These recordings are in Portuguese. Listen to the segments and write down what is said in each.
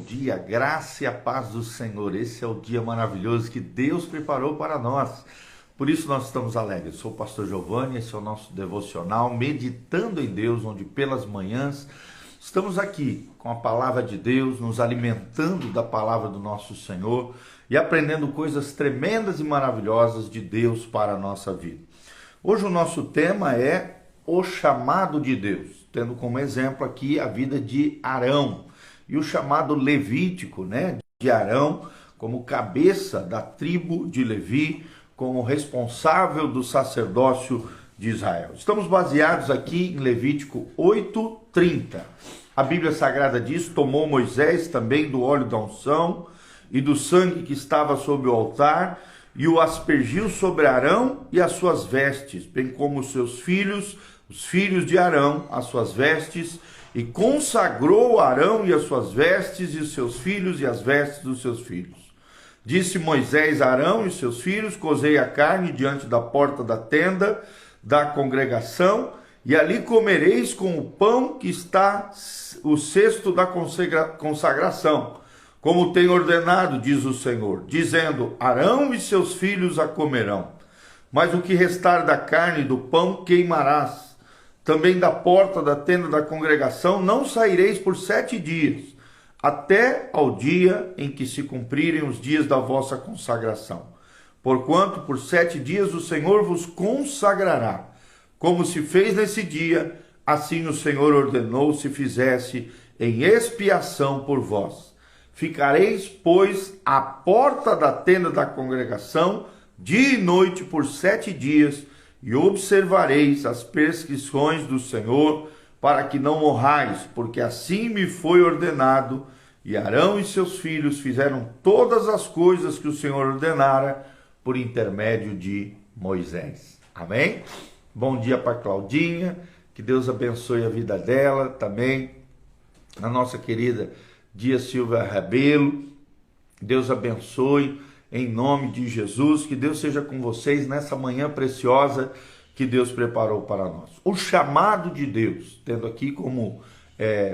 dia, graça e a paz do Senhor. Esse é o dia maravilhoso que Deus preparou para nós. Por isso nós estamos alegres. Sou o pastor Giovanni, esse é o nosso devocional Meditando em Deus, onde pelas manhãs estamos aqui com a palavra de Deus, nos alimentando da palavra do nosso Senhor e aprendendo coisas tremendas e maravilhosas de Deus para a nossa vida. Hoje o nosso tema é o chamado de Deus, tendo como exemplo aqui a vida de Arão e o chamado levítico, de Arão como cabeça da tribo de Levi, como responsável do sacerdócio de Israel. Estamos baseados aqui em Levítico 8:30. A Bíblia Sagrada diz: tomou Moisés também do óleo da unção e do sangue que estava sobre o altar e o aspergiu sobre Arão e as suas vestes, bem como os seus filhos, os filhos de Arão, as suas vestes, e consagrou Arão e as suas vestes, e os seus filhos e as vestes dos seus filhos. Disse Moisés a Arão e seus filhos: cozei a carne diante da porta da tenda da congregação, e ali comereis com o pão que está o cesto da consagração, como tem ordenado, diz o Senhor, dizendo: Arão e seus filhos a comerão. Mas o que restar da carne e do pão queimarás. Também da porta da tenda da congregação não saireis por 7 dias, até ao dia em que se cumprirem os dias da vossa consagração. Porquanto por 7 dias o Senhor vos consagrará, como se fez nesse dia, assim o Senhor ordenou se fizesse em expiação por vós. Ficareis, pois, à porta da tenda da congregação, dia e noite por 7 dias, e observareis as prescrições do Senhor, para que não morrais, porque assim me foi ordenado. E Arão e seus filhos fizeram todas as coisas que o Senhor ordenara por intermédio de Moisés. Amém? Bom dia para Claudinha, que Deus abençoe a vida dela também. A nossa querida Dia Silva Rabelo, Deus abençoe em nome de Jesus, que Deus seja com vocês nessa manhã preciosa que Deus preparou para nós. O chamado de Deus, tendo aqui como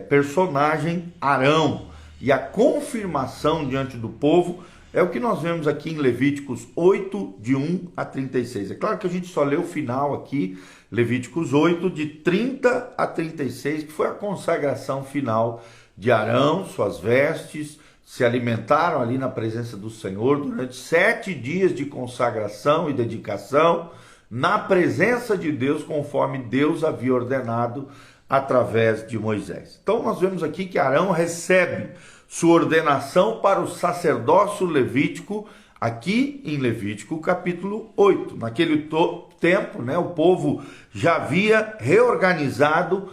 personagem Arão, e a confirmação diante do povo, é o que nós vemos aqui em Levíticos 8, de 1 a 36. É claro que a gente só leu o final aqui, Levíticos 8, de 30 a 36, que foi a consagração final de Arão, suas vestes, se alimentaram ali na presença do Senhor durante 7 dias de consagração e dedicação, na presença de Deus, conforme Deus havia ordenado através de Moisés. Então nós vemos aqui que Arão recebe sua ordenação para o sacerdócio levítico, aqui em Levítico capítulo 8. Naquele tempo, o povo já havia reorganizado,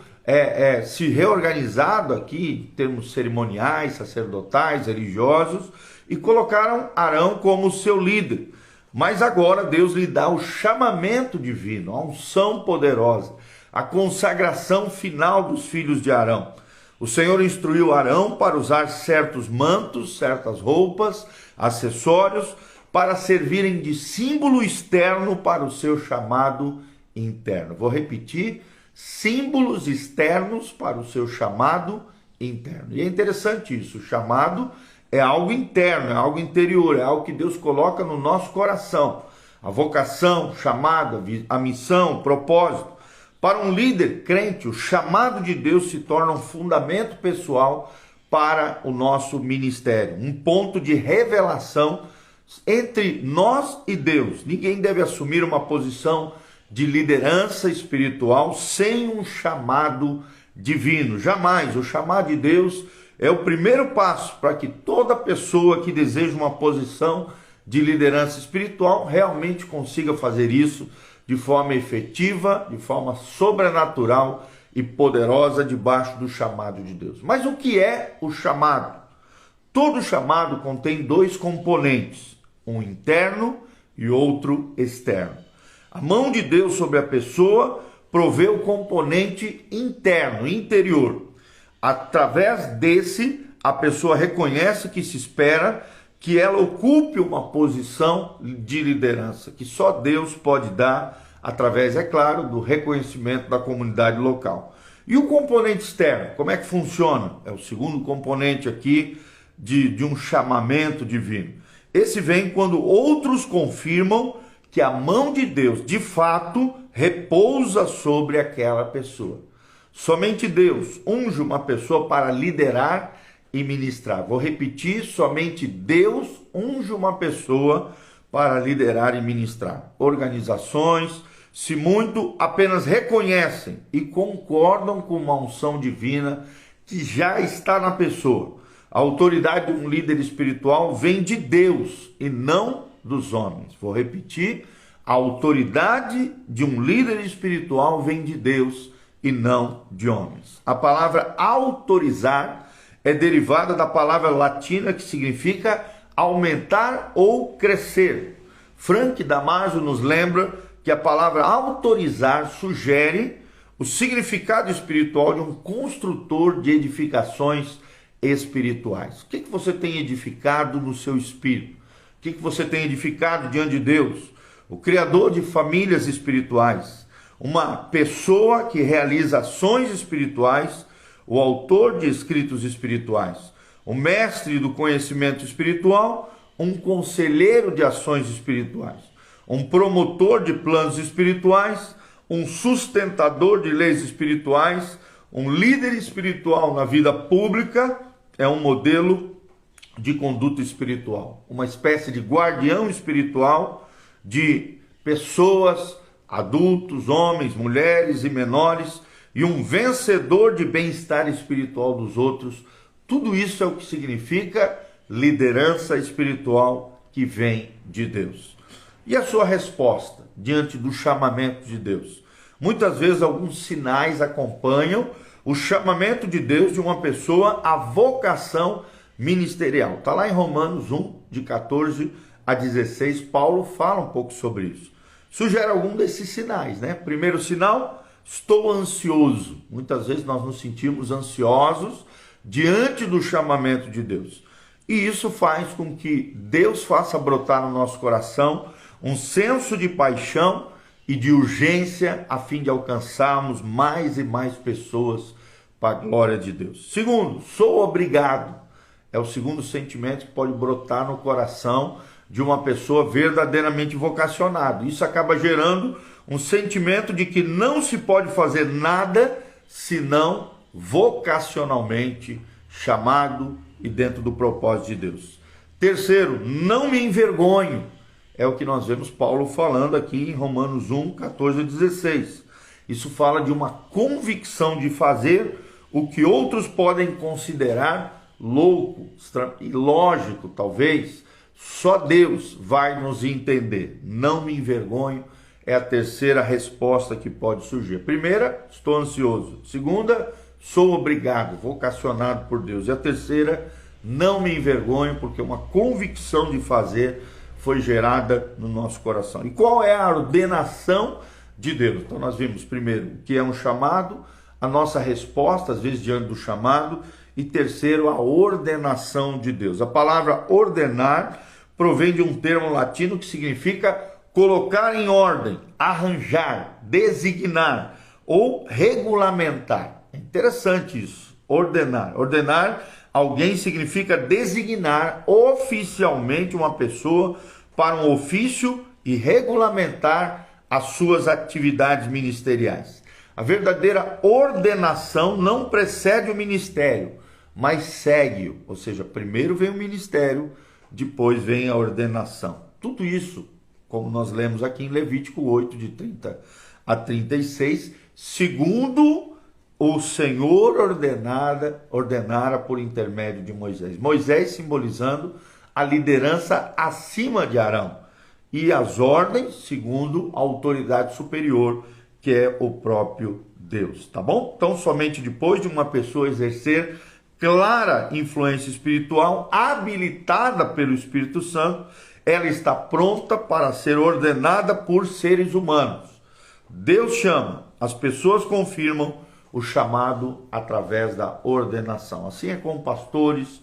se reorganizado aqui em termos cerimoniais, sacerdotais, religiosos, e colocaram Arão como seu líder. Mas agora Deus lhe dá o chamamento divino, a unção poderosa, a consagração final dos filhos de Arão. O Senhor instruiu Arão para usar certos mantos, certas roupas, acessórios, para servirem de símbolo externo para o seu chamado interno. Vou repetir: símbolos externos para o seu chamado interno. E é interessante isso, o chamado é algo interno, é algo interior, é algo que Deus coloca no nosso coração. A vocação, chamado, a missão, o propósito. Para um líder crente, o chamado de Deus se torna um fundamento pessoal para o nosso ministério, um ponto de revelação entre nós e Deus. Ninguém deve assumir uma posição de liderança espiritual sem um chamado divino. Jamais. O chamado de Deus é o primeiro passo para que toda pessoa que deseja uma posição de liderança espiritual realmente consiga fazer isso de forma efetiva, de forma sobrenatural e poderosa debaixo do chamado de Deus. Mas o que é o chamado? Todo chamado contém 2 componentes, um interno e outro externo. A mão de Deus sobre a pessoa provê o componente interno, interior. Através desse, a pessoa reconhece que se espera que ela ocupe uma posição de liderança, que só Deus pode dar, através, é claro, do reconhecimento da comunidade local. E o componente externo, como é que funciona? É o segundo componente aqui de um chamamento divino. Esse vem quando outros confirmam que a mão de Deus, de fato, repousa sobre aquela pessoa. Somente Deus unge uma pessoa para liderar e ministrar. Vou repetir, somente Deus unge uma pessoa para liderar e ministrar. Organizações, se muito, apenas reconhecem e concordam com uma unção divina que já está na pessoa. A autoridade de um líder espiritual vem de Deus e não dos homens. Vou repetir, a autoridade de um líder espiritual vem de Deus e não de homens. A palavra autorizar é derivada da palavra latina que significa aumentar ou crescer. Frank Damasio nos lembra que a palavra autorizar sugere o significado espiritual de um construtor de edificações espirituais. O que você tem edificado no seu espírito? O que você tem edificado diante de Deus? O Criador de famílias espirituais, uma pessoa que realiza ações espirituais, o autor de escritos espirituais, o mestre do conhecimento espiritual, um conselheiro de ações espirituais, um promotor de planos espirituais, um sustentador de leis espirituais, um líder espiritual na vida pública, é um modelo de conduta espiritual, uma espécie de guardião espiritual de pessoas, adultos, homens, mulheres e menores, e um vencedor de bem-estar espiritual dos outros. Tudo isso é o que significa liderança espiritual que vem de Deus. E a sua resposta diante do chamamento de Deus? Muitas vezes alguns sinais acompanham o chamamento de Deus de uma pessoa à vocação ministerial. Está lá em Romanos 1, de 14 a 16, Paulo fala um pouco sobre isso. Sugere algum desses sinais, né? Primeiro sinal, estou ansioso. Muitas vezes nós nos sentimos ansiosos diante do chamamento de Deus. E isso faz com que Deus faça brotar no nosso coração um senso de paixão e de urgência a fim de alcançarmos mais e mais pessoas para a glória de Deus. Segundo, sou obrigado. É o segundo sentimento que pode brotar no coração de uma pessoa verdadeiramente vocacionada. Isso acaba gerando um sentimento de que não se pode fazer nada senão vocacionalmente chamado e dentro do propósito de Deus. Terceiro, não me envergonho. É o que nós vemos Paulo falando aqui em Romanos 1, 14 a 16. Isso fala de uma convicção de fazer o que outros podem considerar louco, ilógico talvez. Só Deus vai nos entender. Não me envergonho é a terceira resposta que pode surgir. Primeira, estou ansioso. Segunda, sou obrigado, vocacionado por Deus. E a terceira, não me envergonho, porque uma convicção de fazer foi gerada no nosso coração. E qual é a ordenação de Deus? Então nós vimos primeiro o que é um chamado, a nossa resposta, às vezes diante do chamado, e terceiro, a ordenação de Deus. A palavra ordenar provém de um termo latino que significa colocar em ordem, arranjar, designar ou regulamentar. É interessante isso, ordenar. Ordenar alguém significa designar oficialmente uma pessoa para um ofício e regulamentar as suas atividades ministeriais. A verdadeira ordenação não precede o ministério, mas segue-o. Ou seja, primeiro vem o ministério, depois vem a ordenação. Tudo isso, como nós lemos aqui em Levítico 8, de 30 a 36, segundo o Senhor ordenara por intermédio de Moisés. Moisés simbolizando a liderança acima de Arão e as ordens segundo a autoridade superior, que é o próprio Deus, tá bom? Então, somente depois de uma pessoa exercer clara influência espiritual, habilitada pelo Espírito Santo, ela está pronta para ser ordenada por seres humanos. Deus chama, as pessoas confirmam o chamado através da ordenação. Assim é com pastores,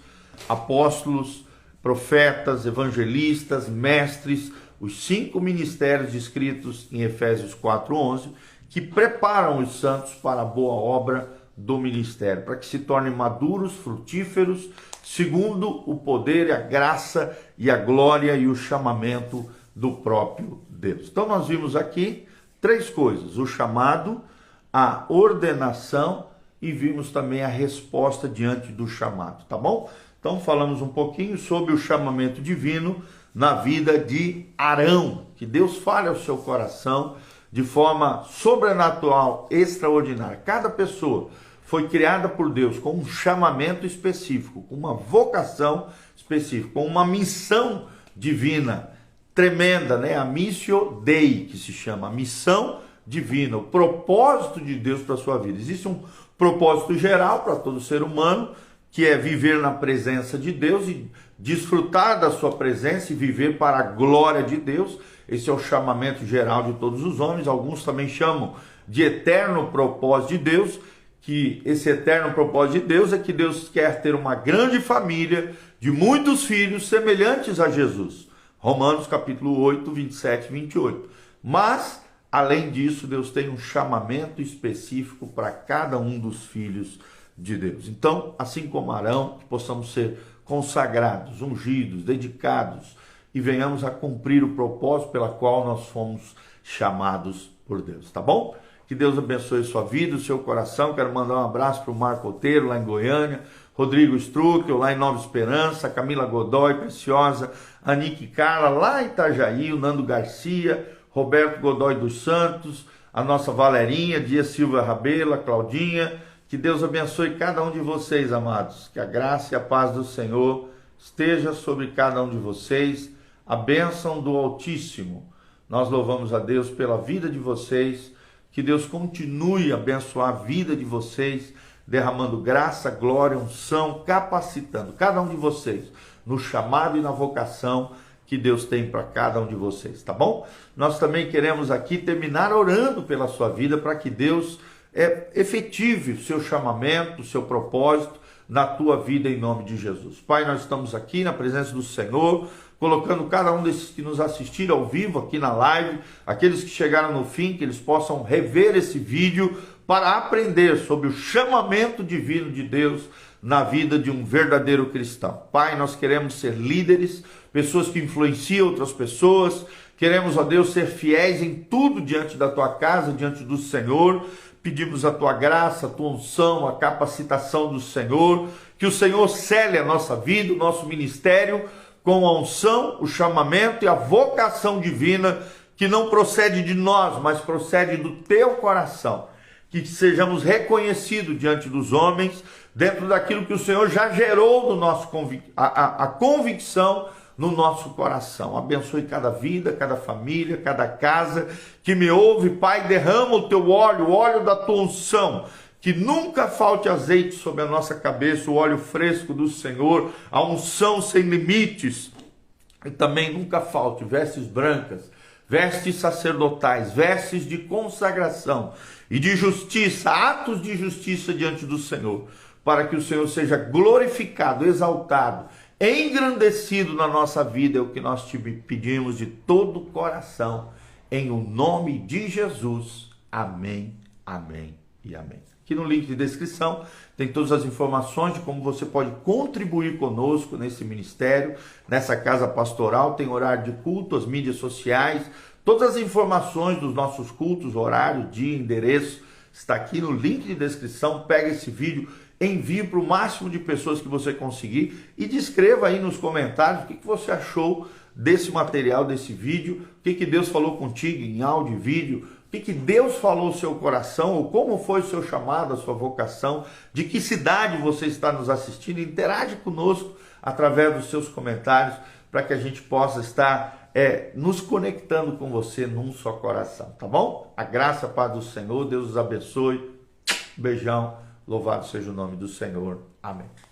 apóstolos, profetas, evangelistas, mestres, os 5 ministérios descritos em Efésios 4:11, que preparam os santos para a boa obra do ministério, para que se tornem maduros, frutíferos, segundo o poder, a graça e a glória e o chamamento do próprio Deus. Então nós vimos aqui 3 coisas: o chamado, a ordenação e vimos também a resposta diante do chamado, tá bom? Então falamos um pouquinho sobre o chamamento divino na vida de Arão, que Deus fale ao seu coração de forma sobrenatural, extraordinária. Cada pessoa foi criada por Deus com um chamamento específico, com uma vocação específica, com uma missão divina tremenda, né? A missio Dei, que se chama, a missão divina, o propósito de Deus para a sua vida. Existe um propósito geral para todo ser humano, que é viver na presença de Deus e desfrutar da sua presença e viver para a glória de Deus. Esse é o chamamento geral de todos os homens. Alguns também chamam de eterno propósito de Deus, que esse eterno propósito de Deus é que Deus quer ter uma grande família de muitos filhos semelhantes a Jesus. Romanos capítulo 8, 27 e 28. Mas, além disso, Deus tem um chamamento específico para cada um dos filhos de Deus. Então, assim como Arão, que possamos ser consagrados, ungidos, dedicados e venhamos a cumprir o propósito pela qual nós fomos chamados por Deus, tá bom? Que Deus abençoe sua vida, o seu coração. Quero mandar um abraço para o Marco Oteiro, lá em Goiânia, Rodrigo Struckel, lá em Nova Esperança, Camila Godoy, Preciosa, Anique Carla, lá em Itajaí, o Nando Garcia, Roberto Godoy dos Santos, a nossa Valerinha, Dias Silva Rabela, Claudinha. Que Deus abençoe cada um de vocês, amados. Que a graça e a paz do Senhor esteja sobre cada um de vocês. A bênção do Altíssimo. Nós louvamos a Deus pela vida de vocês. Que Deus continue a abençoar a vida de vocês, derramando graça, glória, unção, capacitando cada um de vocês no chamado e na vocação que Deus tem para cada um de vocês, tá bom? Nós também queremos aqui terminar orando pela sua vida para que Deus efetive o seu chamamento, o seu propósito na tua vida em nome de Jesus. Pai, nós estamos aqui na presença do Senhor, colocando cada um desses que nos assistiram ao vivo aqui na live, aqueles que chegaram no fim, que eles possam rever esse vídeo para aprender sobre o chamamento divino de Deus na vida de um verdadeiro cristão. Pai, nós queremos ser líderes, pessoas que influenciam outras pessoas, queremos, ó Deus, ser fiéis em tudo diante da tua casa, diante do Senhor. Pedimos a tua graça, a tua unção, a capacitação do Senhor, que o Senhor cele a nossa vida, o nosso ministério, com a unção, o chamamento e a vocação divina, que não procede de nós, mas procede do teu coração. Que sejamos reconhecidos diante dos homens, dentro daquilo que o Senhor já gerou no nosso a convicção no nosso coração. Abençoe cada vida, cada família, cada casa que me ouve. Pai, derrama o teu óleo, o óleo da tua unção, que nunca falte azeite sobre a nossa cabeça, o óleo fresco do Senhor, a unção sem limites, e também nunca falte vestes brancas, vestes sacerdotais, vestes de consagração e de justiça, atos de justiça diante do Senhor, para que o Senhor seja glorificado, exaltado, engrandecido na nossa vida. É o que nós te pedimos de todo o coração, em o nome de Jesus. Amém, amém e amém. Aqui no link de descrição tem todas as informações de como você pode contribuir conosco nesse ministério, nessa casa pastoral. Tem horário de culto, as mídias sociais, todas as informações dos nossos cultos, horário, dia, endereço, está aqui no link de descrição. Pega esse vídeo, envie para o máximo de pessoas que você conseguir e descreva aí nos comentários o que você achou desse material, desse vídeo, o que Deus falou contigo em áudio e vídeo, o que Deus falou no seu coração, ou como foi o seu chamado, a sua vocação, de que cidade você está nos assistindo. Interage conosco através dos seus comentários, para que a gente possa estar nos conectando com você num só coração, tá bom? A graça, a paz do Senhor, Deus os abençoe. Beijão. Louvado seja o nome do Senhor. Amém.